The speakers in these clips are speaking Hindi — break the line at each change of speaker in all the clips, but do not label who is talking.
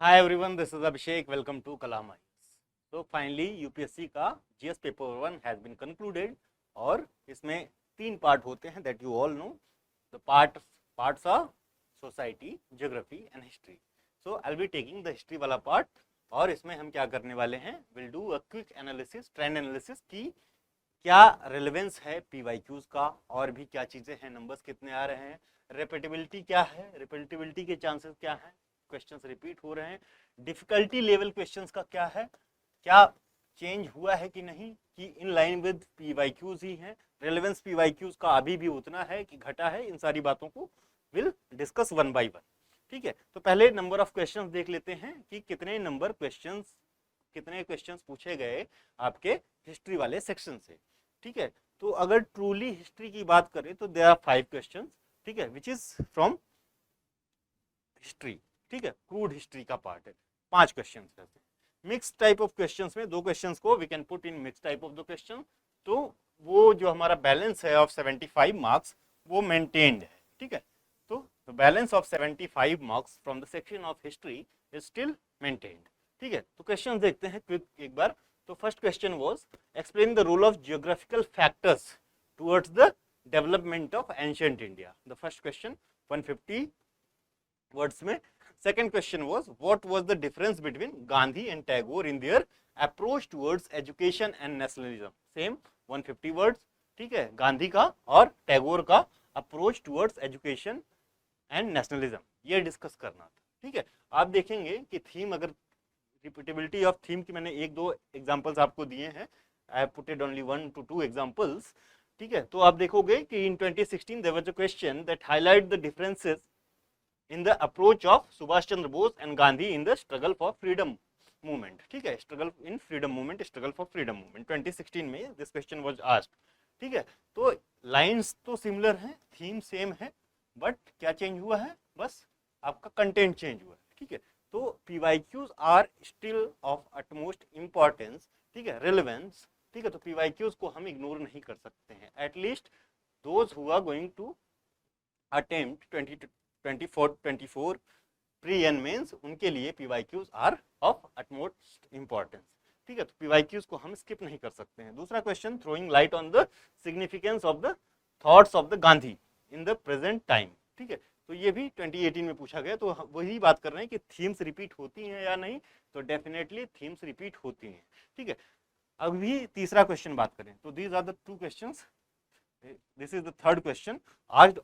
Hi everyone, this is Abhishek. Welcome to Kalam IAS. तो फाइनली यूपीएससी का GS paper 1 has been concluded और इसमें 3 पार्ट होते हैं that you all know. The parts are society, geography and history. So I will be taking the history वाला पार्ट और इसमें हम क्या करने वाले हैं, will do a quick analysis, trend analysis की क्या रेलेवेंस है पीवाईक्यूज का, और भी क्या चीजें हैं, नंबर्स कितने आ रहे हैं, रिपीटेबिलिटी क्या है, रिपीटेबिलिटी के चांसेस क्या हैं, क्वेश्चंस रिपीट हो रहे हैं, डिफिकल्टी लेवल क्वेश्चंस का क्या है, क्या चेंज हुआ है कि नहीं, कि इन लाइन विद पीवाईक्यूज ही है, रेलेवेंस पीवाईक्यूज का अभी भी उतना है कि घटा है, इन सारी बातों को will discuss one by one. ठीक है, तो पहले नंबर ऑफ क्वेश्चंस देख लेते हैं कि कितने क्वेश्चंस पूछे गए आपके हिस्ट्री वाले सेक्शन से। ठीक है, तो अगर ट्रूली हिस्ट्री की बात करें तो देयर आर 5 क्वेश्चंस। ठीक है, विच इज फ्रॉम हिस्ट्री। ठीक है, क्रूड हिस्ट्री का पार्ट है। 5 क्वेश्चंस रहते हैं। मिक्स टाइप ऑफ क्वेश्चंस में 2 क्वेश्चंस को we can put in mix type of the question. तो वो जो हमारा बैलेंस है ऑफ 75 मार्क्स वो मेंटेन्ड है। ठीक है, तो balance of 75 marks from the section of history is still maintained. ठीक है, तो क्वेश्चन देखते हैं क्विक एक बार। तो first question was explain the role of geographical factors towards the development of ancient India. The first question 150 words में। Second question was what was the difference between Gandhi and Tagore in their approach towards education and nationalism. Same 150 words. ठीक है, गांधी का और टैगोर का approach towards education and nationalism ये डिस्कस करना था। ठीक है, आप देखेंगे कि थीम, अगर रिपीटेबिलिटी ऑफ थीम की मैंने 1-2 एग्जांपल्स आपको दिए हैं, I have putted only 1 to 2 examples. ठीक है, तो आप देखोगे कि in 2016 there was a question that highlight the differences in the approach of Subhash Chandra Bose and Gandhi in the struggle for freedom movement. ठीक है, struggle in freedom movement, struggle for freedom movement 2016 में this question was asked. ठीक है, तो लाइंस तो सिमिलर हैं, थीम सेम है, बट क्या चेंज हुआ है, बस आपका कंटेंट चेंज हुआ है। ठीक है, तो PYQs are still of utmost importance. ठीक है, रिलेवेंस। ठीक है, तो पीवाईक्यूज को हम इग्नोर नहीं कर सकते हैं, at least those who are going to attempt 2024 pre and mains, उनके लिए PYQs are of utmost importance. ठीक है, तो पीवाईक्यूज को हम स्किप नहीं कर सकते हैं। दूसरा question, throwing light on the significance of the thoughts of the Gandhi in the present time. ठीक है, तो ये भी 2018 में पूछा गया। तो वही बात कर रहे हैं कि थीम्स रिपीट होती हैं या नहीं, तो डेफिनेटली थीम्स रिपीट होती हैं। ठीक है, अभी तीसरा क्वेश्चन बात करें तो these are the 2 questions. This is the third question आज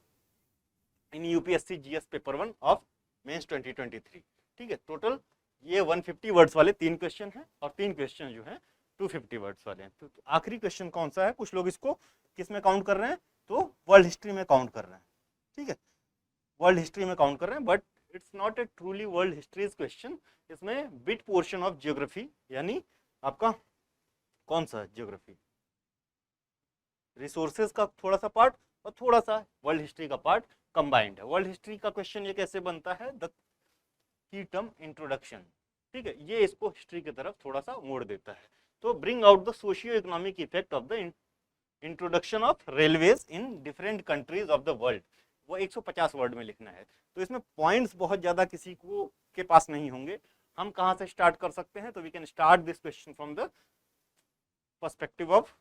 in UPSC GS paper 1 of mains 2023। ठीक है, टोटल ये 150 वर्ड्स वाले 3 क्वेश्चन हैं और 3 क्वेश्चन जो हैं 250 वर्ड्स वाले हैं। तो आखिरी क्वेश्चन कौन सा है, कुछ लोग इसको किस में काउंट कर रहे हैं, तो वर्ल्ड हिस्ट्री में काउंट कर रहे हैं। ठीक है, वर्ल्ड हिस्ट्री में काउंट कर रहे हैं, but it's not a truly world histories question. इसमें बिट पोर्शन ऑफ जियोग्राफी, यानी आपका कौन सा ज्योग्राफी, रिसोर्सेज का थोड़ा सा पार्ट और थोड़ा सा वर्ल्ड हिस्ट्री का पार्ट कंबाइंड है। वर्ल्ड हिस्ट्री का क्वेश्चन ये कैसे बनता है, द की टर्म इंट्रोडक्शन। ठीक है, ये इसको हिस्ट्री की तरफ थोड़ा सा मोड़ देता है। तो bring out the socio economic effect of the introduction of railways in different countries of the world, वो 150 वर्ड में लिखना है। तो इसमें पॉइंट्स बहुत ज्यादा किसी को के पास नहीं होंगे। हम कहां से स्टार्ट कर सकते हैं, तो we can start this question from the perspective of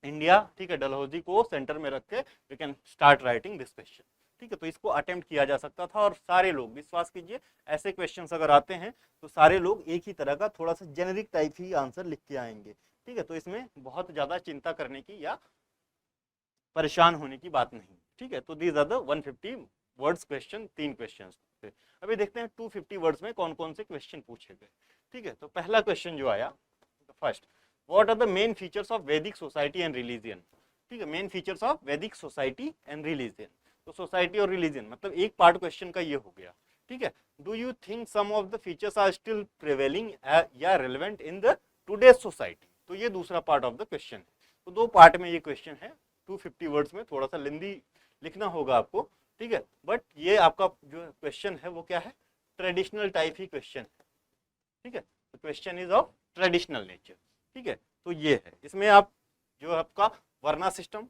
India. ठीक है, डलहौजी को सेंटर में रख के we can start writing this question. ठीक है, तो इसको अटेम्प्ट किया जा सकता था और सारे लोग, विश्वास कीजिए, ऐसे क्वेश्चंस अगर आते हैं तो सारे लोग एक ही तरह का थोड़ा सा जेनेरिक टाइप ही आंसर लिख के आएंगे। ठीक है, तो इसमें बहुत ज्यादा चिंता करने की या परेशान होने की बात नहीं। ठीक है, तो these are the 150 words question, 3 question थे। अभी देखते हैं 250 वर्ड्स में कौन कौन से क्वेश्चन पूछे गए। ठीक है, तो पहला क्वेश्चन जो आया, first, what are the main features of Vedic society and religion. ठीक है, main features of Vedic society and religion. तो सोसाइटी और रिलीजन मतलब एक पार्ट क्वेश्चन का ये हो गया। ठीक है, do you think some of the features are still prevailing या relevant in the today's society, तो ये दूसरा पार्ट ऑफ द क्वेश्चन है। तो 2 पार्ट में ये क्वेश्चन है, 250 वर्ड्स में थोड़ा सा लेंदी लिखना होगा आपको। ठीक है, बट ये आपका जो क्वेश्चन है वो क्या है, ट्रेडिशनल टाइप ही क्वेश्चन है। ठीक है, तो question is of traditional nature. ठीक है, तो ये है, इसमें आप जो आपका वर्ना सिस्टम,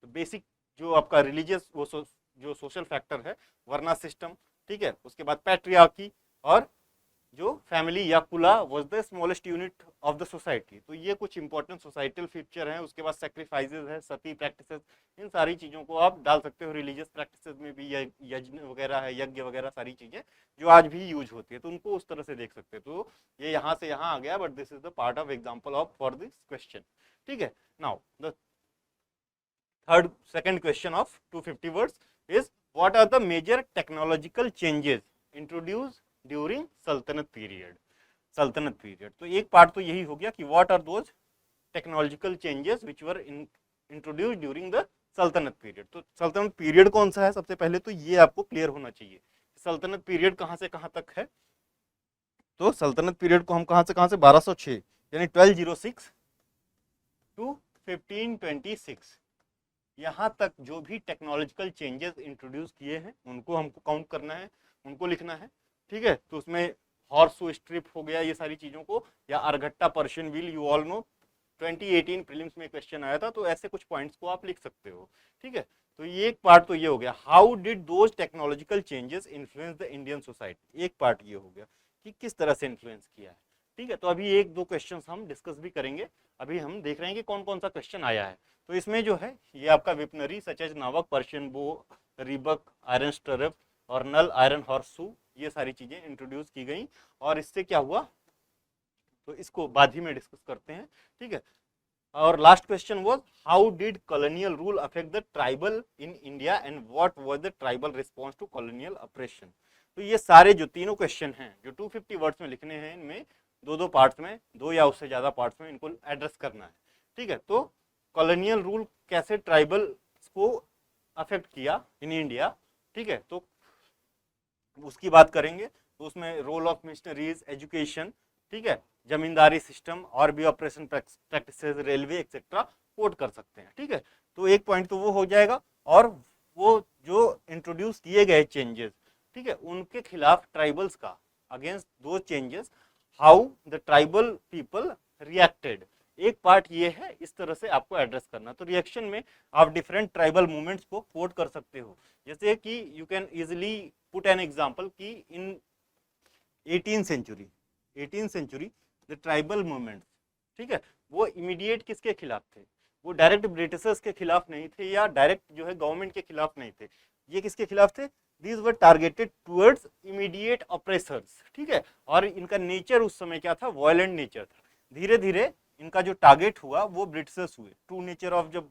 तो बेसिक जो आपका रिलीजियस वो जो सोशल फैक्टर है, वर्ना सिस्टम। ठीक है, उसके बाद पैट्रियार्की, और जो फैमिली या कुला was the smallest unit of the society. तो ये कुछ इंपॉर्टेंट सोसाइटल फीचर हैं। उसके बाद सेक्रीफाइसेस है, सती प्रैक्टिसेस, इन सारी चीज़ों को आप डाल सकते हो। रिलीजियस प्रैक्टिसेस में भी यज्ञ वगैरह है, यज्ञ वगैरह सारी चीज़ें जो आज भी यूज होती है, तो उनको उस तरह से देख सकते हो। तो ये यहाँ से यहाँ आ गया, but this is the part of example of for this question. ठीक है, now the second question of 250 words is what are the major technological changes introduced during Sultanate period? सल्तनत पीरियड, तो एक पार्ट तो यही हो गया कि what are those technological changes which were introduced during the saltanat period. तो सल्तनत पीरियड कौन सा है, सबसे पहले तो ये आपको क्लियर होना चाहिए। सल्तनत पीरियड कहाँ से कहाँ तक है? तो सल्तनत पीरियड को हम कहाँ से 1206 यानी 1206 टू 1526, यहाँ तक जो भी टेक्नोलॉजिकल चेंजेस इंट्रोड्यूस किए हैं उनको हमको काउंट करना है, उनको लिखना है। ठीक है, तो उसमें हॉर्स स्ट्रिप हो गया, ये सारी चीज़ों को, या अरगट्टा Persian wheel, you all know 2018 prelims में क्वेश्चन आया था, तो ऐसे कुछ पॉइंट्स को आप लिख सकते हो। ठीक है, तो ये एक पार्ट तो ये हो गया, how did those technological changes influence the Indian society. एक पार्ट ये हो गया कि किस तरह से इन्फ्लुएंस किया है। ठीक है, तो अभी एक दो क्वेश्चन हम डिस्कस भी करेंगे। अभी हम देख रहे हैं कि कौन कौन सा क्वेश्चन आया है। तो इसमें जो है ये आपका विपनरी सच एज नावक, पर्शियन बो, रिबक, आयरन स्टरप और नल आयरन हॉर्सू, ये सारी चीजें इंट्रोड्यूस की गई। और इससे क्या हुआ, तो इसको बाद ही में डिस्कस करते हैं। ठीक है, और last question was how did colonial rule affect the tribal in India and what was the tribal response to colonial operation. तो ये सारे जो तीनों क्वेश्चन हैं जो 250 वर्ड्स में लिखने हैं, इनमें दो दो पार्ट्स में, दो या उससे ज्यादा पार्ट्स में इनको एड्रेस करना है। ठीक है, तो कॉलोनियल रूल कैसे ट्राइबल को अफेक्ट किया इन इंडिया, ठीक है, तो उसकी बात करेंगे। तो उसमें रोल ऑफ मिशनरीज, एजुकेशन, ठीक है, जमींदारी सिस्टम और भी operation practices, railway etcetera quote कर सकते हैं। ठीक है, तो एक पॉइंट तो वो हो जाएगा। और वो जो इंट्रोड्यूस किए गए चेंजेस, ठीक है, उनके खिलाफ ट्राइबल्स का, अगेंस्ट दो changes how the tribal people reacted. एक पार्ट ये है, इस तरह से आपको एड्रेस करना। तो रिएक्शन में आप डिफरेंट ट्राइबल मूवमेंट्स को कोट कर सकते हो। जैसे कि you can easily put an example कि in 18th century the tribal movements, ठीक है, वो इमीडिएट किसके खिलाफ थे? वो डायरेक्ट ब्रिटिशर्स के खिलाफ नहीं थे या डायरेक्ट जो है गवर्नमेंट के खिलाफ नहीं थे। ये किसके खिलाफ थे? These were targeted towards immediate oppressors. ठीक है, और इनका नेचर उस समय क्या था? वायलेंट नेचर था। धीरे धीरे इनका जो टारगेट हुआ वो ब्रिटिशर्स हुए। ट्रू नेचर ऑफ जब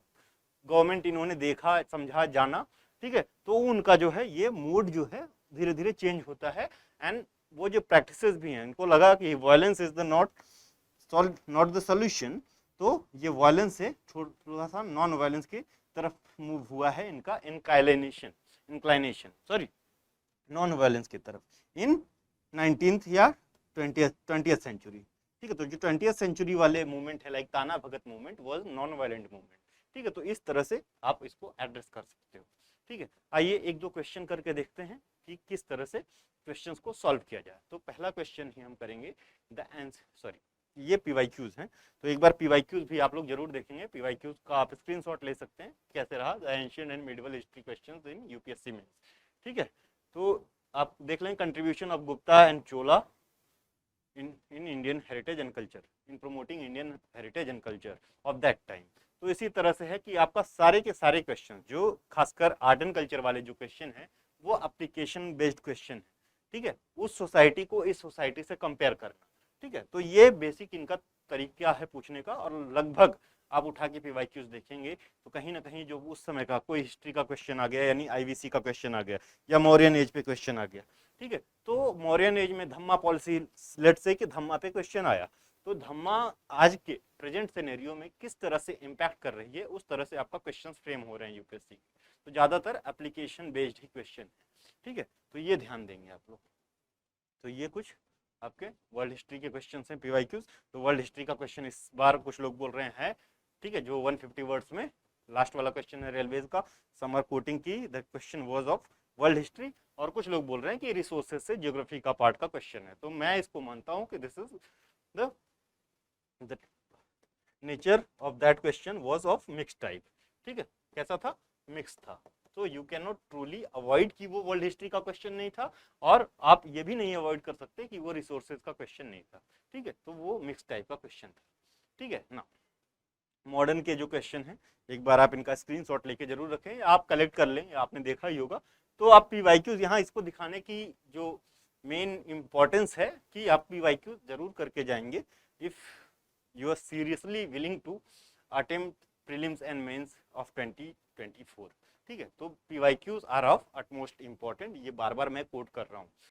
गवर्नमेंट इन्होंने देखा, समझा, जाना, ठीक है, तो उनका जो है ये मूड जो है धीरे धीरे चेंज होता है। एंड वो जो प्रैक्टिसेस भी हैं, इनको लगा कि violence is the not the solution, तो ये वायलेंस से थोड़ा सा नॉन वायलेंस की तरफ मूव हुआ है इनका इंक्लाइनेशन नॉन वायलेंस की तरफ इन 19th या 20th सेंचुरी। ठीक है, तो जो 20th सेंचुरी वाले मूवमेंट है, like Tana Bhagat movement, was non violent movement. ठीक है, तो इस तरह से आप इसको एड्रेस कर सकते हो। ठीक है, आइए एक दो क्वेश्चन करके देखते हैं कि किस तरह से क्वेश्चंस को सॉल्व किया जाए। तो पहला क्वेश्चन ही हम करेंगे द आंसर, ये पीवाईक्यूज हैं, तो एक बार पीवाईक्यूज भी आप लोग जरूर देखेंगे। पीवाईक्यूज का आप स्क्रीनशॉट ले सकते हैं, कैसे रहा the ancient and medieval history questions in UPSC में। ठीक है, तो आप देख लें contribution of Gupta and Chola in Indian heritage and culture, in promoting Indian heritage and culture of that time। तो इसी तरह से है कि आपका सारे के सारे क्वेश्चन जो खासकर आर्ट एंड कल्चर वाले जो क्वेश्चन है वो एप्लीकेशन बेस्ड क्वेश्चन है। ठीक है, उस सोसाइटी को इस सोसाइटी से कंपेयर करना। ठीक है, तो ये बेसिक इनका तरीका है पूछने का। और लगभग आप उठा के पीवाईक्यूज देखेंगे तो कहीं ना कहीं जो उस समय का कोई हिस्ट्री का क्वेश्चन आ गया, यानी आईवीसी का क्वेश्चन आ गया, या मौर्यन एज पे क्वेश्चन आ गया। ठीक है, तो मौर्यन एज में धम्मा पॉलिसी, लेट से कि धम्मा पे क्वेश्चन आया, तो धम्मा आज के प्रेजेंट सिनेरियो में किस तरह से इम्पैक्ट कर रही है, उस तरह से आपका क्वेश्चन फ्रेम हो रहे हैं यूपीएससी। तो ज्यादातर एप्लीकेशन बेस्ड ही क्वेश्चन है। ठीक है, तो ये ध्यान देंगे आप लोग। तो ये कुछ आपके वर्ल्ड हिस्ट्री के क्वेश्चन हैं पीवाईक्यूज। तो वर्ल्ड हिस्ट्री का क्वेश्चन इस बार कुछ लोग बोल रहे हैं, ठीक है, जो 150 वर्ड्स में लास्ट वाला क्वेश्चन है रेलवेज का, समर कोटिंग की the question was of world history. और कुछ लोग बोल रहे हैं कि रिसोर्सेज से ज्योग्राफी का पार्ट का क्वेश्चन है। तो मैं इसको मानता हूं कि this is the nature of that question was of mix type. ठीक है, कैसा था? मिक्स था। तो you can not truly avoid कि वो वर्ल्ड हिस्ट्री का क्वेश्चन नहीं था, और आप ये भी नहीं अवॉइड कर सकते कि वो रिसोर्सेज का क्वेश्चन नहीं था। ठीक है, तो वो मिक्स टाइप का क्वेश्चन था। ठीक है ना। मॉडर्न के जो क्वेश्चन है, एक बार आप इनका स्क्रीनशॉट लेके जरूर रखें, आप कलेक्ट कर लें, आपने देखा ही होगा। तो आप पीवाईक्यूज यहाँ इसको दिखाने की जो मेन इंपॉर्टेंस है कि आप पीवाईक्यूज जरूर करके जाएंगे if you are seriously willing to attempt prelims and mains of 2024। ठीक है, तो PYQs are of utmost important, ये बार बार मैं कोट कर रहा हूँ।